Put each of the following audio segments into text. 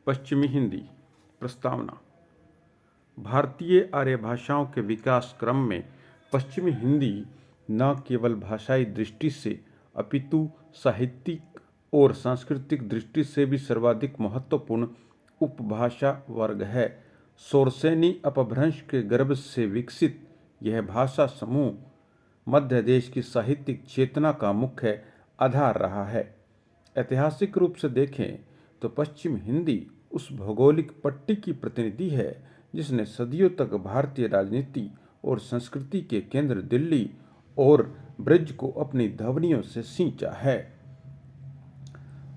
पश्चिमी हिंदी प्रस्तावना। भारतीय आर्य भाषाओं के विकास क्रम में पश्चिमी हिंदी न केवल भाषाई दृष्टि से अपितु साहित्यिक और सांस्कृतिक दृष्टि से भी सर्वाधिक महत्वपूर्ण उपभाषा वर्ग है। शोरसेनी अपभ्रंश के गर्भ से विकसित यह भाषा समूह मध्य देश की साहित्यिक चेतना का मुख्य आधार रहा है। ऐतिहासिक रूप से देखें तो पश्चिम हिंदी उस भौगोलिक पट्टी की प्रतिनिधि है जिसने सदियों तक भारतीय राजनीति और संस्कृति के केंद्र दिल्ली और ब्रज को अपनी ध्वनियों से सींचा है।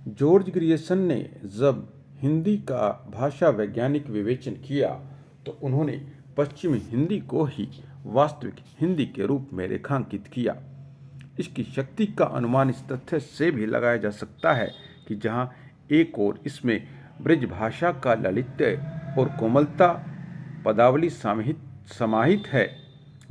जॉर्ज ग्रियर्सन ने जब हिंदी का भाषा वैज्ञानिक विवेचन किया तो उन्होंने पश्चिमी हिंदी को ही वास्तविक हिंदी के रूप में रेखांकित किया। इसकी शक्ति का अनुमान इस तथ्य से भी लगाया जा सकता है कि जहां एक ओर इसमें ब्रज भाषा का लालित्य और कोमलता पदावली समाहित है,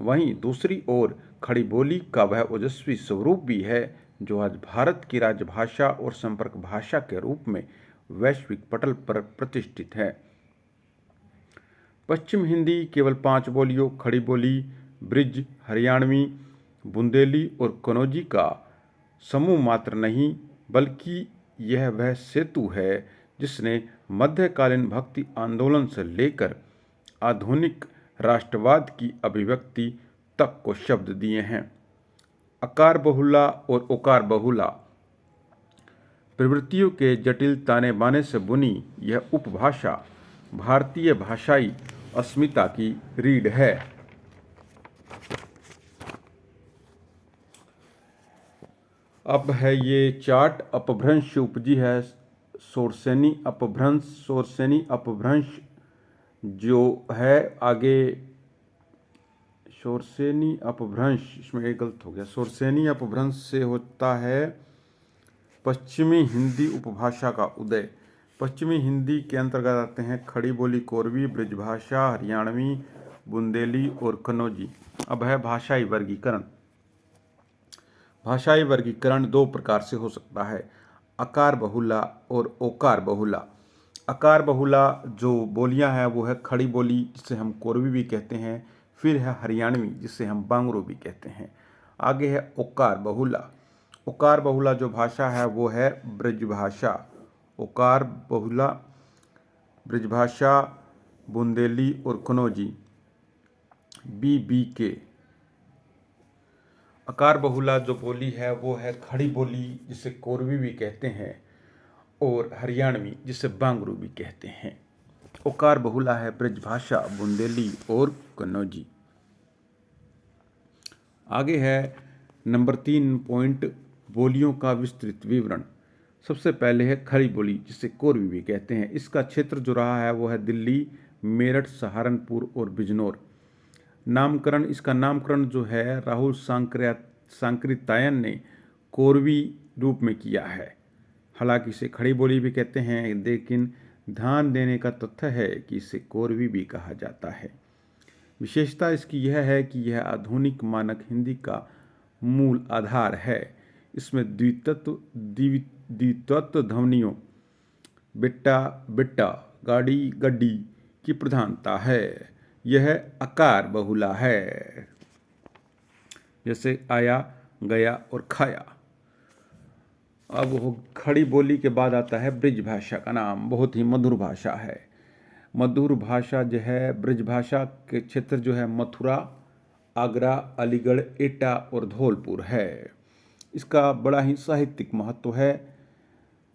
वहीं दूसरी ओर खड़ी बोली का वह ओजस्वी स्वरूप भी है जो आज भारत की राजभाषा और संपर्क भाषा के रूप में वैश्विक पटल पर प्रतिष्ठित है। पश्चिम हिंदी केवल 5 बोलियों खड़ी बोली, ब्रिज, हरियाणवी, बुंदेली और कन्नौजी का समूह मात्र नहीं, बल्कि यह वह सेतु है जिसने मध्यकालीन भक्ति आंदोलन से लेकर आधुनिक राष्ट्रवाद की अभिव्यक्ति तक को शब्द दिए हैं। अकार बहुला और ओकार बहुला प्रवृत्तियों के जटिल ताने बाने से बुनी यह उपभाषा भारतीय भाषाई अस्मिता की रीढ़ है। अब है ये चार्ट अपभ्रंश उपजी है शोरसेनी अपभ्रंश जो है आगे शोरसेनी अपभ्रंश, इसमें एक गलत हो गया, शोरसेनी अपभ्रंश से होता है पश्चिमी हिंदी उपभाषा का उदय। पश्चिमी हिंदी के अंतर्गत आते हैं खड़ी बोली कोरवी, ब्रजभाषा, हरियाणवी, बुंदेली और कन्नौजी। अब है भाषाई वर्गीकरण। भाषाई वर्गीकरण 2 प्रकार से हो सकता है, अकार बहुला और ओकार बहुला। अकार बहुला जो बोलियां हैं वो है खड़ी बोली जिसे हम कोरवी भी कहते हैं, फिर है हरियाणवी जिसे हम बांगरू भी कहते हैं, आगे है ओकार बहुला। ओकार बहुला जो भाषा है वो है ब्रजभाषा। ओकार बहुला ब्रजभाषा, बुंदेली और कन्नौजी BBK। अकार बहुला जो बोली है वो है खड़ी बोली जिसे कोरवी भी कहते हैं और हरियाणवी जिसे बांगरू भी कहते हैं। ओकार बहुला है ब्रजभाषा, बुंदेली और कन्नौजी। आगे है नंबर 3 पॉइंट, बोलियों का विस्तृत विवरण। सबसे पहले है खड़ी बोली जिसे कोरवी भी कहते हैं। इसका क्षेत्र जो रहा है वो है दिल्ली, मेरठ, सहारनपुर और बिजनौर। नामकरण, इसका नामकरण जो है राहुल सांकृत्यायन ने कोरवी रूप में किया है। हालांकि इसे खड़ी बोली भी कहते हैं, लेकिन ध्यान देने का तथ्य है कि इसे कोरवी भी कहा जाता है। विशेषता इसकी यह है कि यह आधुनिक मानक हिंदी का मूल आधार है। इसमें द्वितत्व ध्वनियों बिट्टा बिट्टा, गाड़ी गड्डी की प्रधानता है। यह अकार बहुला है, जैसे आया, गया और खाया। अब खड़ी बोली के बाद आता है ब्रज भाषा का नाम। बहुत ही मधुर भाषा है। मधुर भाषा जो है ब्रज भाषा के क्षेत्र जो है मथुरा, आगरा, अलीगढ़, एटा और धौलपुर है। इसका बड़ा ही साहित्यिक महत्व है।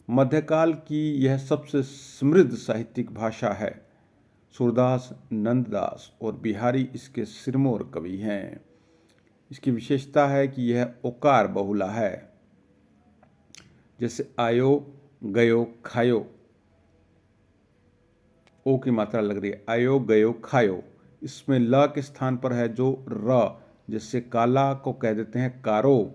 मध्यकाल की यह सबसे समृद्ध साहित्यिक भाषा है। सूरदास, नंददास और बिहारी इसके सिरमौर कवि हैं। इसकी विशेषता है कि यह ओकार बहुला है, जैसे आयो, गयो, खायो। ओ की मात्रा लग रही है, आयो, गयो, खायो। इसमें ल के स्थान पर है जो र, जिससे काला को कह देते हैं कारो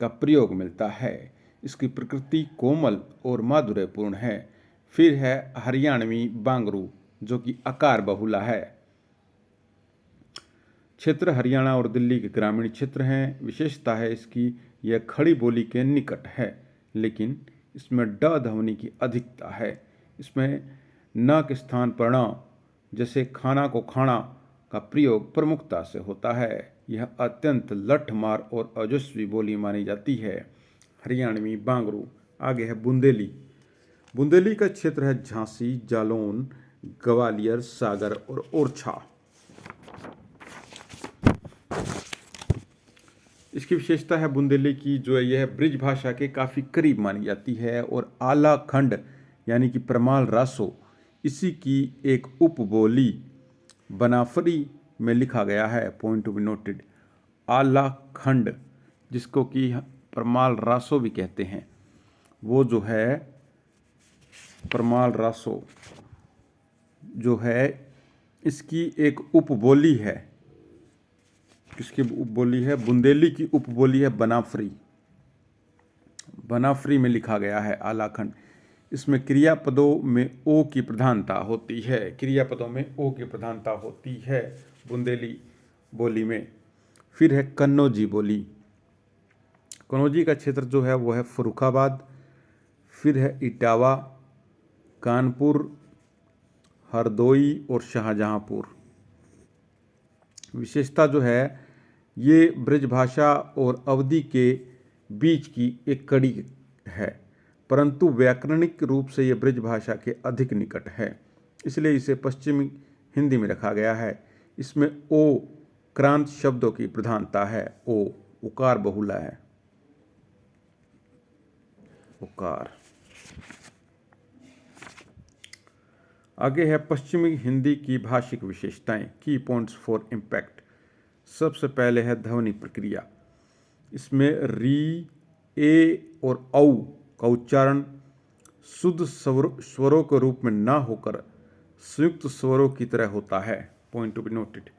का प्रयोग मिलता है। इसकी प्रकृति कोमल और माधुर्यपूर्ण है। फिर है हरियाणवी बांगरू जो कि अकार बहुला है। क्षेत्र हरियाणा और दिल्ली के ग्रामीण क्षेत्र हैं। विशेषता है इसकी यह खड़ी बोली के निकट है, लेकिन इसमें ड ध्वनि की अधिकता है। इसमें न के स्थान पर ण, जैसे खाना को खाना का प्रयोग प्रमुखता से होता है। यह अत्यंत लठमार और ओजस्वी बोली मानी जाती है। हरियाणवी बांगरू। आगे है बुंदेली। बुंदेली का क्षेत्र है झांसी, जालौन, ग्वालियर, सागर और ओरछा। इसकी विशेषता है बुंदेली की जो है यह ब्रिज भाषा के काफ़ी करीब मानी जाती है और आला खंड यानी कि परमाल रासो इसी की एक उपबोली बनाफरी में लिखा गया है। Point to be noted. आला खंड जिसको कि परमाल रासो भी कहते हैं, वो जो है परमाल रासो जो है इसकी एक उपबोली है। किसकी उपबोली है? बुंदेली की उपबोली है बनाफरी। बनाफरी में लिखा गया है आलाखंड। इसमें क्रियापदों में ओ की प्रधानता होती है। क्रियापदों में ओ की प्रधानता होती है बुंदेली बोली में। फिर है कन्नौजी बोली। कन्नौजी का क्षेत्र जो है वो है फर्रुखाबाद। फिर है इटावा, कानपुर, हरदोई और शाहजहांपुर। विशेषता जो है ये ब्रजभाषा और अवधी के बीच की एक कड़ी है, परंतु व्याकरणिक रूप से ये ब्रजभाषा के अधिक निकट है, इसलिए इसे पश्चिमी हिंदी में रखा गया है। इसमें ओ क्रांत शब्दों की प्रधानता है। ओ उकार बहुला है। उकार। आगे है पश्चिमी हिंदी की भाषिक विशेषताएं। की पॉइंट्स फॉर इम्पैक्ट। सबसे पहले है ध्वनि प्रक्रिया। इसमें री, ए और औ का उच्चारण शुद्ध स्वरों के रूप में ना होकर संयुक्त स्वरों की तरह होता है। Point to be noted.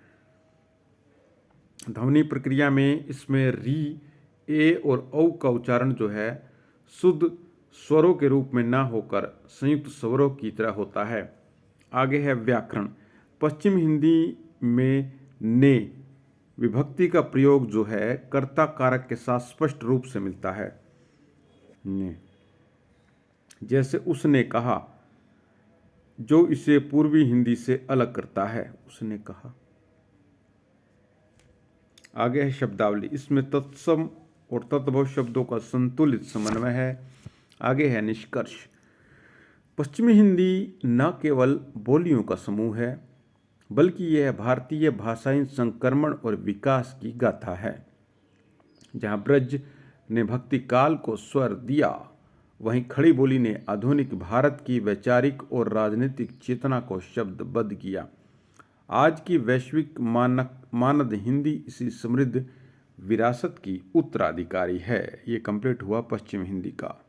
ध्वनि प्रक्रिया में इसमें री, ए और औ का उच्चारण जो है शुद्ध स्वरों के रूप में ना होकर संयुक्त स्वरों की तरह होता है। आगे है व्याकरण। पश्चिम हिंदी में ने विभक्ति का प्रयोग जो है कर्ता कारक के साथ स्पष्ट रूप से मिलता है। ने जैसे उसने कहा, जो इसे पूर्वी हिंदी से अलग करता है। उसने कहा। आगे है शब्दावली। इसमें तत्सम और तत्भव शब्दों का संतुलित समन्वय है। आगे है निष्कर्ष। पश्चिमी हिंदी न केवल बोलियों का समूह है, बल्कि यह भारतीय भाषाई संक्रमण और विकास की गाथा है। जहाँ ब्रज ने भक्ति काल को स्वर दिया, वहीं खड़ी बोली ने आधुनिक भारत की वैचारिक और राजनीतिक चेतना को शब्दबद्ध किया। आज की वैश्विक मानद हिंदी इसी समृद्ध विरासत की उत्तराधिकारी है। ये कंप्लीट हुआ पश्चिम हिंदी का।